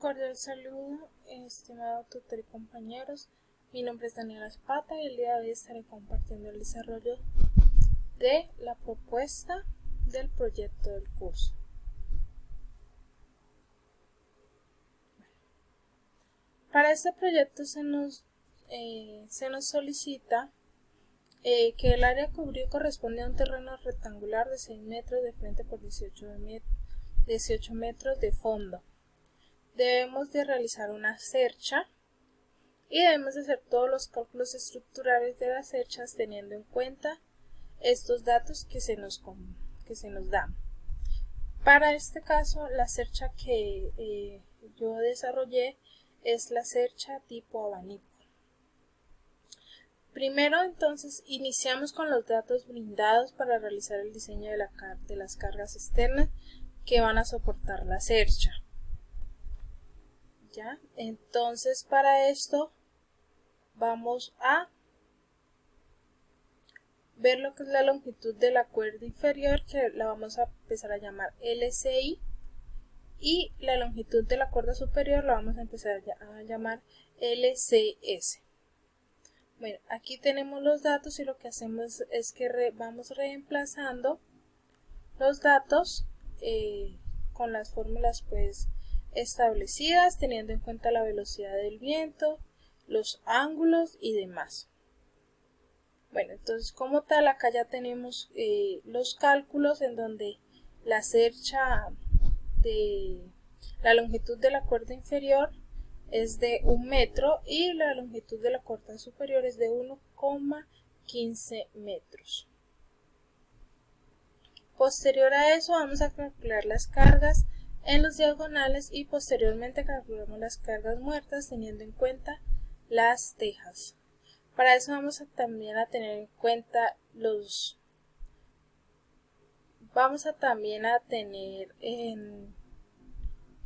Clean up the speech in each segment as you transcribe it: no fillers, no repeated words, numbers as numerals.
Cordial saludo, estimado tutor y compañeros. Mi nombre es Daniela Zapata y el día de hoy estaré compartiendo el desarrollo de la propuesta del proyecto del curso. Para este proyecto se nos solicita que el área a cubrir corresponde a un terreno rectangular de 6 metros de frente por 18 metros de fondo. Debemos de realizar una cercha y debemos de hacer todos los cálculos estructurales de las cerchas teniendo en cuenta estos datos que se nos dan. Para este caso, la cercha que yo desarrollé es la cercha tipo abanico. Primero, entonces, iniciamos con los datos brindados para realizar el diseño de las cargas externas que van a soportar la cercha. ¿Ya? Entonces, para esto vamos a ver lo que es la longitud de la cuerda inferior, que la vamos a empezar a llamar LCI, y la longitud de la cuerda superior la vamos a empezar a llamar LCS. Bueno, aquí tenemos los datos y lo que hacemos es que vamos reemplazando los datos con las fórmulas establecidas, teniendo en cuenta la velocidad del viento, los ángulos y demás. Bueno, entonces como tal acá ya tenemos los cálculos en donde la cercha de la longitud de la cuerda inferior es de 1 metro y la longitud de la cuerda superior es de 1,15 metros. Posterior a eso vamos a calcular las cargas en los diagonales y posteriormente calculamos las cargas muertas teniendo en cuenta las tejas. Para eso vamos también a tener en cuenta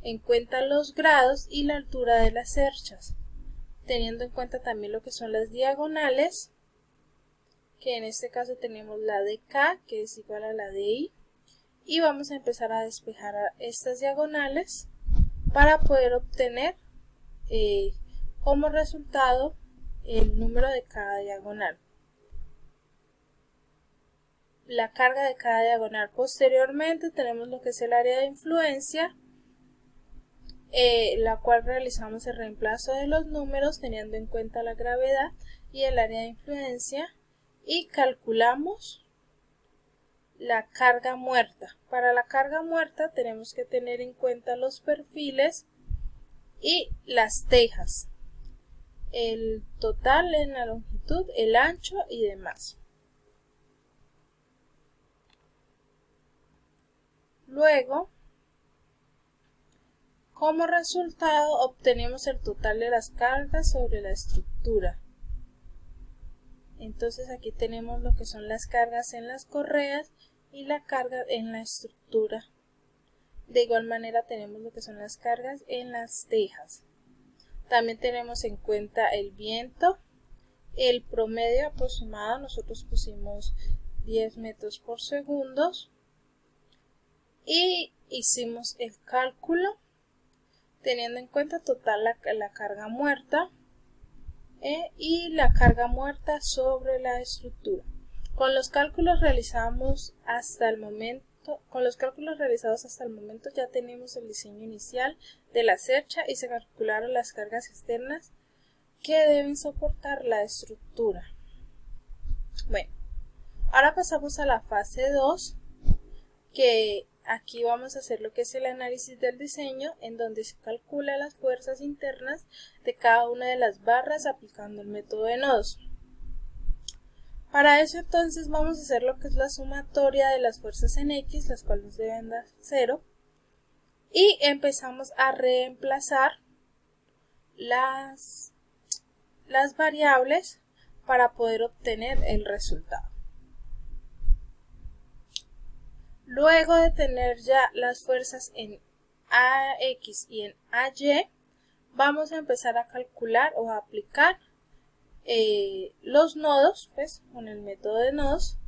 en cuenta los grados y la altura de las cerchas, teniendo en cuenta también lo que son las diagonales, que en este caso tenemos la de K, que es igual a la de I, y vamos a empezar a despejar estas diagonales para poder obtener como resultado el número de cada diagonal, la carga de cada diagonal. Posteriormente tenemos lo que es el área de influencia, la cual realizamos el reemplazo de los números teniendo en cuenta la gravedad y el área de influencia y calculamos la carga muerta. Para la carga muerta tenemos que tener en cuenta los perfiles y las tejas, el total en la longitud, el ancho y demás. Luego, como resultado obtenemos el total de las cargas sobre la estructura. Entonces aquí tenemos lo que son las cargas en las correas y la carga en la estructura. De igual manera tenemos lo que son las cargas en las tejas. También tenemos en cuenta el viento, el promedio aproximado, nosotros pusimos 10 metros por segundo y hicimos el cálculo teniendo en cuenta total la carga muerta y la carga muerta sobre la estructura. Con los cálculos realizados hasta el momento ya tenemos el diseño inicial de la cercha y se calcularon las cargas externas que deben soportar la estructura. Bueno, ahora pasamos a la fase 2, que aquí vamos a hacer lo que es el análisis del diseño, en donde se calcula las fuerzas internas de cada una de las barras aplicando el método de nodos. Para eso entonces vamos a hacer lo que es la sumatoria de las fuerzas en X, las cuales deben dar 0, y empezamos a reemplazar las variables para poder obtener el resultado. Luego de tener ya las fuerzas en AX y en AY, vamos a empezar a calcular o a aplicar los nodos, con el método de nodos,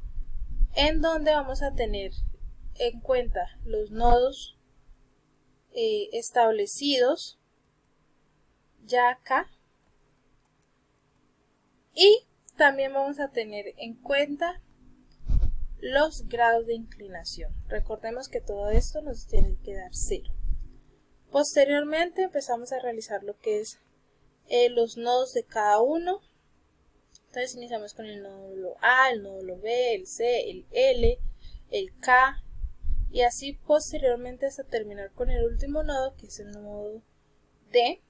en donde vamos a tener en cuenta los nodos establecidos ya acá. Y también vamos a tener en cuenta los grados de inclinación. Recordemos que todo esto nos tiene que dar 0. Posteriormente empezamos a realizar lo que es los nodos de cada uno. Entonces iniciamos con el nódulo A, el nódulo B, el C, el L, el K y así posteriormente hasta terminar con el último nodo, que es el nodo D.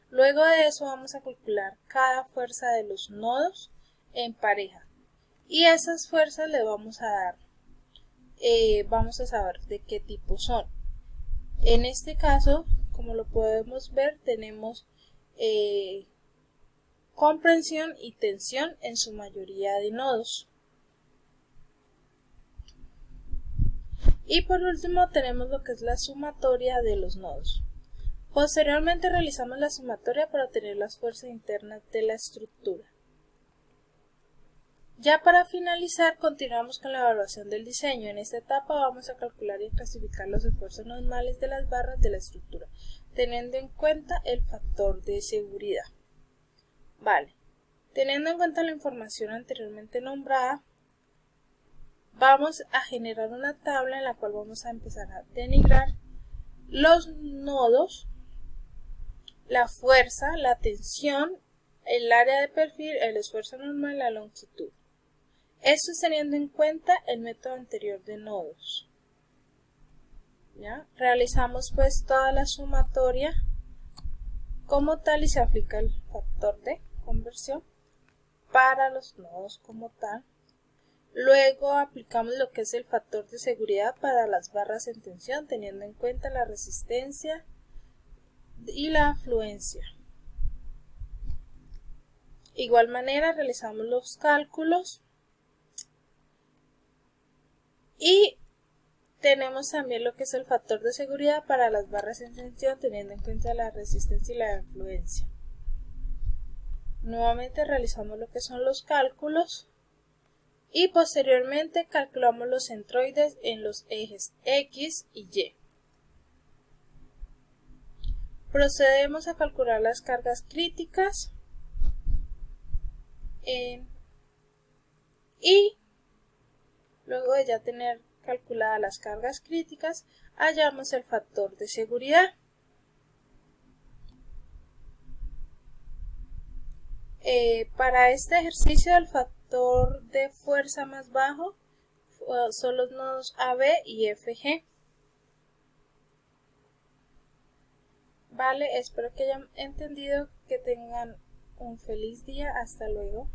Luego de eso vamos a calcular cada fuerza de los nodos en pareja y esas fuerzas le vamos a dar, vamos a saber de qué tipo son. En este caso, como lo podemos ver, tenemos comprensión y tensión en su mayoría de nodos. Y por último tenemos lo que es la sumatoria de los nodos. Posteriormente realizamos la sumatoria para obtener las fuerzas internas de la estructura. Ya para finalizar continuamos con la evaluación del diseño. En esta etapa vamos a calcular y clasificar los esfuerzos normales de las barras de la estructura, teniendo en cuenta el factor de seguridad. Vale, teniendo en cuenta la información anteriormente nombrada, vamos a generar una tabla en la cual vamos a empezar a denigrar los nodos, la fuerza, la tensión, el área de perfil, el esfuerzo normal, la longitud. Esto es teniendo en cuenta el método anterior de nodos. ¿Ya? Realizamos pues toda la sumatoria como tal y se aplica el factor de conversión para los nodos como tal. Luego aplicamos lo que es el factor de seguridad para las barras en tensión, teniendo en cuenta la resistencia y la afluencia. De igual manera realizamos los cálculos y tenemos también lo que es el factor de seguridad para las barras en tensión, teniendo en cuenta la resistencia y la afluencia. Nuevamente realizamos lo que son los cálculos y posteriormente calculamos los centroides en los ejes X y Y. Procedemos a calcular las cargas críticas y luego de ya tener calculadas las cargas críticas, hallamos el factor de seguridad. Para este ejercicio el factor de fuerza más bajo son los nodos AB y FG. Vale, espero que hayan entendido, que tengan un feliz día, hasta luego.